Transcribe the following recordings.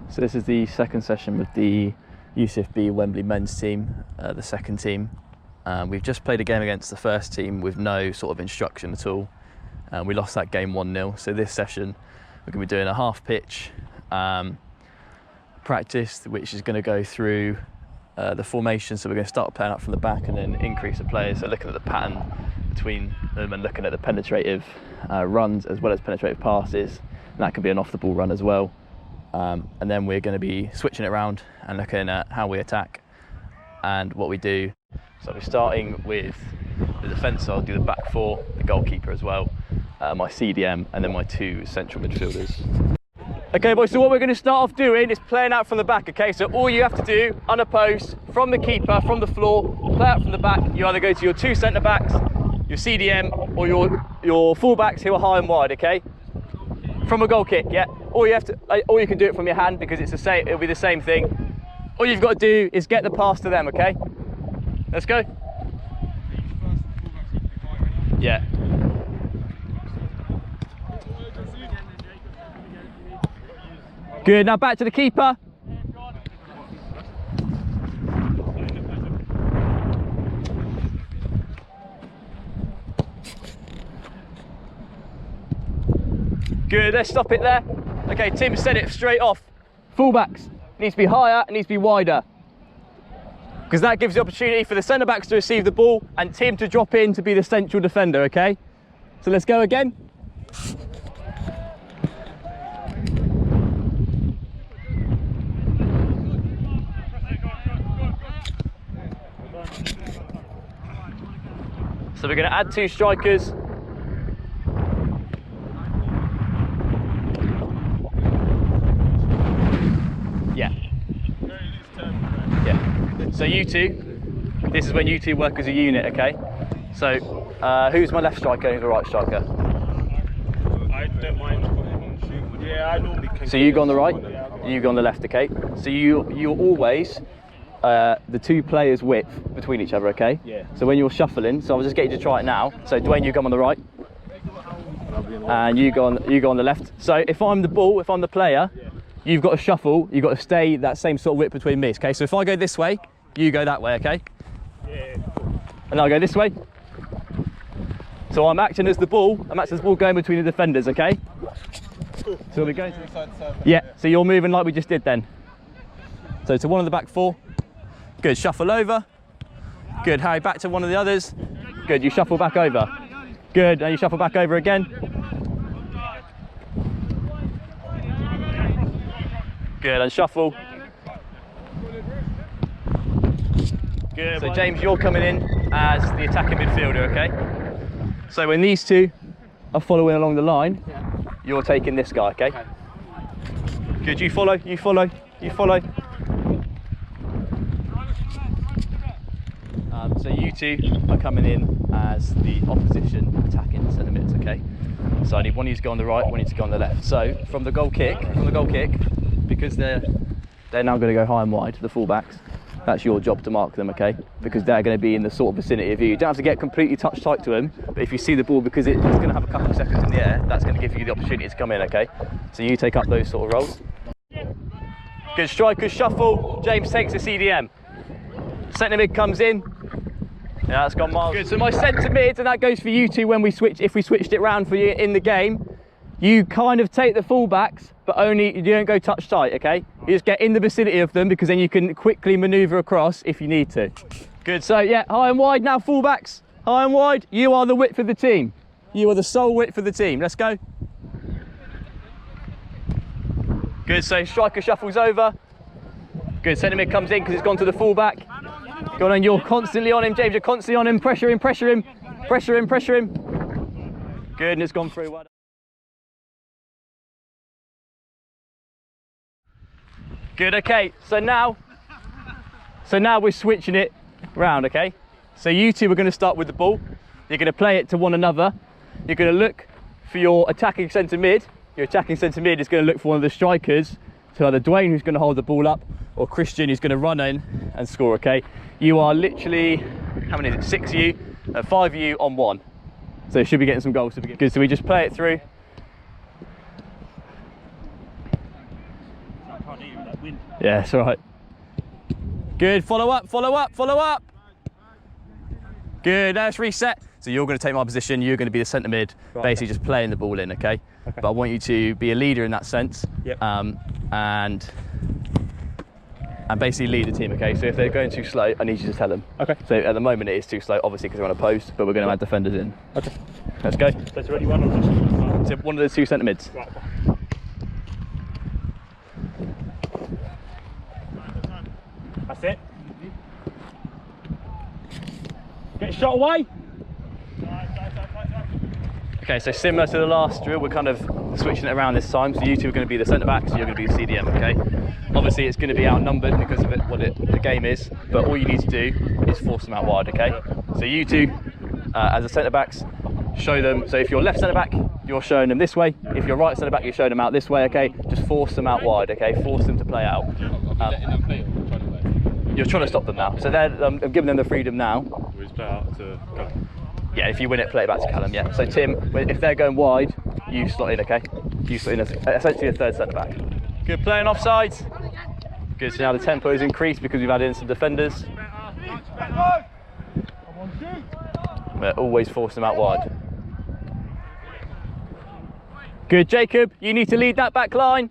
So this is the second session with the UCFB Wembley men's team, the second team. We've just played a game against the first team with no sort of instruction at all. We lost that game 1-0. So this session we're going to be doing a half pitch practice, which is going to go through the formation. So we're going to start playing up from the back and then increase the players. So looking at the pattern between them and looking at the penetrative runs as well as penetrative passes. And that can be an off the ball run as well. And then we're going to be switching it around and looking at how we attack and what we do. So we're starting with the defence. I'll do the back four, the goalkeeper as well, my CDM, and then my two central midfielders. Okay boys, so what we're going to start off doing is playing out from the back, okay? So all you have to do, unopposed, from the keeper, from the floor, play out from the back. You either go to your two centre backs, your CDM, or your full backs who are high and wide, okay? From a goal kick, yeah? Or you can do it from your hand because it'll be the same thing. All you've got to do is get the pass to them, okay? Let's go. Yeah. Good, now back to the keeper. Good, let's stop it there. Okay, Tim said it straight off. Fullbacks, needs to be higher, it needs to be wider. Because that gives the opportunity for the centre backs to receive the ball and Tim to drop in to be the central defender, okay? So let's go again. So we're going to add two strikers. Yeah. Yeah. So you two, this is when you two work as a unit, okay? So who's my left striker, who's the right striker? I don't mind. Yeah, I normally can. So you go on the right, you go on the left, okay? So you're always the two players' width between each other, okay? Yeah. So when you're shuffling, so I'll just get you to try it now. So Dwayne, you come on the right, and you go on the left. So if I'm the ball, if I'm the player, you've got to shuffle. You've got to stay that same sort of width between me, okay? So if I go this way, you go that way, okay? Yeah. And I'll go this way. So I'm acting as the ball. I'm acting as the ball going between the defenders, okay? So we're going to... Yeah, so you're moving like we just did then. So to one of the back four. Good, shuffle over. Good, Harry, back to one of the others. Good, you shuffle back over. Good, and you shuffle back over again. Good, and shuffle. Good. So James, you're coming in as the attacking midfielder, okay? So when these two are following along the line, you're taking this guy, okay? Good, you follow, you follow, you follow. So you two are coming in as the opposition attacking centre mids, okay? So I need one of you to go on the right, one of you to go on the left. So from the goal kick, because they're now going to go high and wide, the fullbacks, that's your job to mark them, okay? Because they're going to be in the sort of vicinity of you. You don't have to get completely touch tight to them, but if you see the ball, because it's going to have a couple of seconds in the air, that's going to give you the opportunity to come in, okay? So you take up those sort of roles. Good, strikers shuffle. James takes the CDM. Centre mid comes in. Yeah, that's gone miles. Good, so my centre mid, and that goes for you two when we switch, if we switched it round for you in the game, you kind of take the fullbacks, but only, you don't go touch tight, okay? You just get in the vicinity of them because then you can quickly manoeuvre across if you need to. Good, so yeah, high and wide now, fullbacks. High and wide, you are the width of the team. You are the sole width of the team. Let's go. Good, so striker shuffles over. Good, centre mid comes in because it's gone to the fullback. Go on, you're constantly on him, James, you're constantly on him. Pressure him, pressure him, pressure him, pressure him. Good, and it's gone through. Well done. Good, okay, so now we're switching it round, okay? So you two are going to start with the ball. You're going to play it to one another. You're going to look for your attacking centre mid. Your attacking centre mid is going to look for one of the strikers. So either Dwayne, who's going to hold the ball up, or Christian, who's going to run in and score, okay? You are literally, how many is it, 6 of you, 5 of you on one. So you should be getting some goals to begin. Good, so we just play it through. win. Yeah, it's all right. Good, follow up, follow up, follow up. Good, let's reset. So you're going to take my position, you're going to be the centre mid, basically just playing the ball in, okay? But I want you to be a leader in that sense. Yep. And basically lead the team, okay? So if they're going too slow, I need you to tell them. Okay. So at the moment it is too slow, obviously because we're on a post, but we're going to add defenders in. Okay. Let's go. So it's already one or just So one of the two centre mids. right. That's it. Get shot away. Okay, so similar to the last drill, we're kind of switching it around this time. So you two are going to be the centre backs, you're going to be the CDM, okay? Obviously it's going to be outnumbered because of the game is, but all you need to do is force them out wide, okay? So you two, as the centre backs, show them. So if you're left centre back, you're showing them this way. If you're right centre back, you're showing them out this way, okay? Just force them out wide, okay? Force them to play out. You're trying to stop them now. So I'm giving them the freedom now. We play out to go. Yeah, if you win it, play it back to Callum, yeah. So Tim, if they're going wide, you slot in, okay? You slot in as essentially a third centre back. Good playing offsides. Good, so now the tempo is increased because we've added in some defenders. But always force them out wide. Good, Jacob, you need to lead that back line.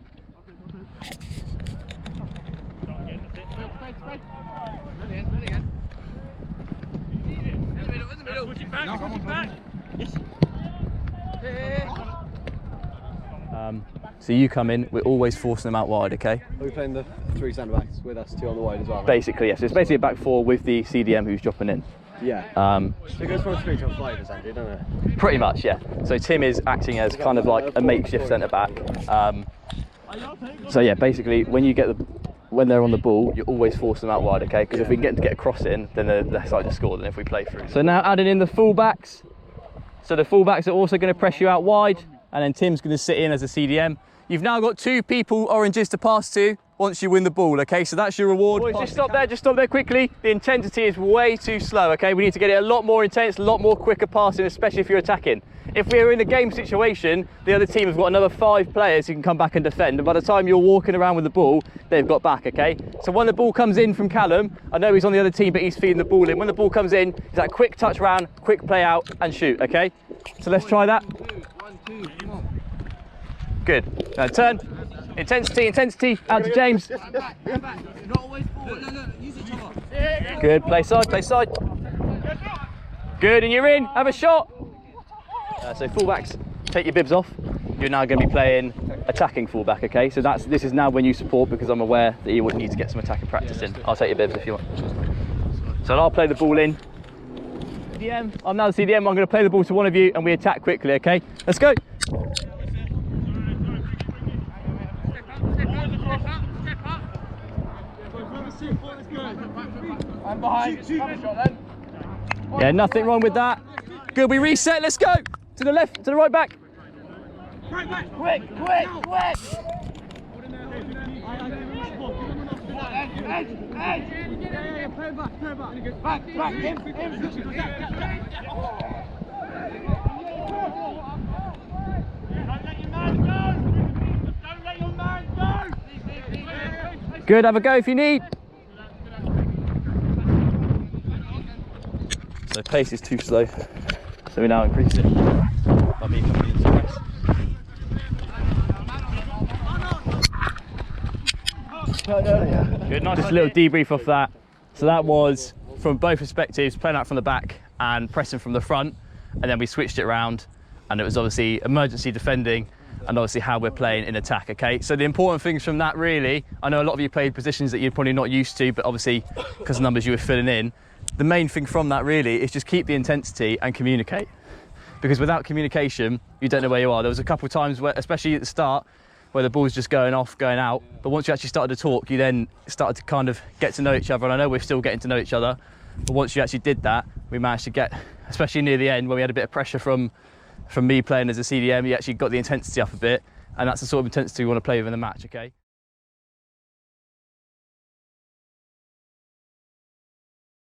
So you come in, we're always forcing them out wide, okay? Are we playing the three centre backs with us, two on the wide as well? Right? Basically, yes. It's basically a back four with the CDM who's dropping in. Yeah. So it goes from a 3 to a 5 essentially, doesn't it? Pretty much, yeah. So Tim is acting as kind of like a makeshift centre back. So yeah, basically when they're on the ball, you always force them out wide, okay? Because if we can get a cross in, then they're less likely to score than if we play through. So now adding in the full-backs. So the full-backs are also going to press you out wide, and then Tim's going to sit in as a CDM. You've now got two people, oranges, to pass to once you win the ball, okay? So that's your reward. Boys, just stop there quickly. The intensity is way too slow, okay? We need to get it a lot more intense, a lot more quicker passing, especially if you're attacking. If we're in a game situation, the other team has got another 5 players who can come back and defend, and by the time you're walking around with the ball, they've got back, okay? So when the ball comes in from Callum, I know he's on the other team, but he's feeding the ball in. When the ball comes in, it's that quick touch round, quick play out, and shoot, okay? So let's try that. Good. Now turn. Intensity. Out to James. Good. Play side. Good, and you're in. Have a shot. So fullbacks, take your bibs off. You're now going to be playing attacking fullback, okay? So this is now when you support, because I'm aware that you would need to get some attacking practice in. I'll take your bibs if you want. So I'll play the ball in. CDM. I'm now the CDM. I'm going to play the ball to one of you, and we attack quickly, okay? Let's go. I'm behind. Have a shot then. Yeah, nothing wrong with that. Good, we reset, let's go. To the left, to the right back. Quick. Good, have a go if you need. So pace is too slow, so we now increase it by me coming into press. Good, nice. Just a little debrief off that. So that was from both perspectives, playing out from the back and pressing from the front, and then we switched it around, and it was obviously emergency defending and obviously how we're playing in attack, okay? So the important things from that really, I know a lot of you played positions that you're probably not used to, but obviously because of the numbers you were filling in, the main thing from that really is just keep the intensity and communicate. Because without communication, you don't know where you are. There was a couple of times where, especially at the start, where the ball's just going off, going out. But once you actually started to talk, you then started to kind of get to know each other. And I know we're still getting to know each other, but once you actually did that, we managed to get, especially near the end, where we had a bit of pressure from me playing as a CDM, you actually got the intensity up a bit. And that's the sort of intensity we want to play with in the match, okay?